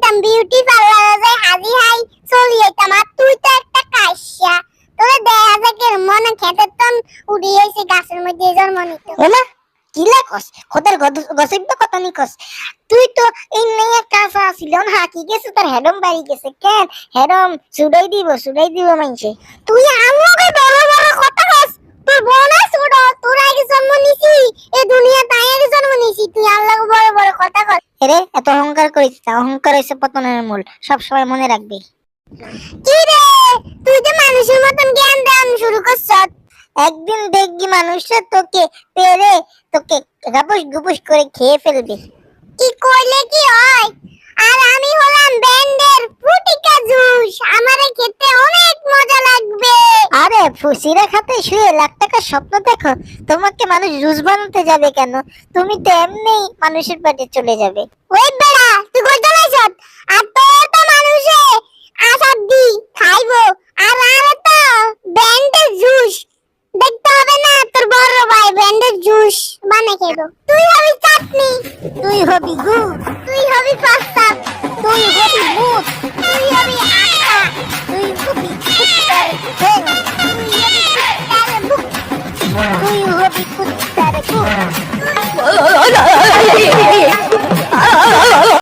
যাইতাম বিউটি পার্লারে যাই হাজি হাই চলি যাইতাম আর তুই তো একটা কাইসা তোরে দেখা যায় কি মনে খেতে তন উড়ি হইছে গাছের মধ্যে জন্ম নিত এমা কি লাগস খোদার গসিপ তো কথা নিকস তুই তো এই মেয়ে কাঁচা ছিল না কি গেছে তোর হেডম বাড়ি গেছে কেন হেডম সুড়াই দিব মাইছে তুই আমাকে বড় বড় কথা কস তোর বোন ছোট তোর আগে জন্ম নিছি এই দুনিয়া তাই আগে জন্ম নিছি তুই আল্লাহকে বড় বড় কথা কস এরে এত অহংকার করিস না অহংকার হইছে পতনের মূল সব সময় মনে রাখবি কি রে তুই তো মানুষের মতন জ্ঞান দান শুরু করছ একদিন দেখবি মানুষরা তোকে গাপুস গুপুস করে খেয়ে ফেলবে কি কইলে কি হয় আর আমি হলাম ব্যান্ডের ফুটিকা জুস আমারে খেতে অনেক মজা লাগবে আরে ফুসিরা খাতে শুয়ে লাখ টাকার স্বপ্ন দেখো তোমাকে মানুষ জুস বানাতে যাবে কেন তুমি তো এমনিই মানুষের পেটে চলে যাবে ওই বেড়া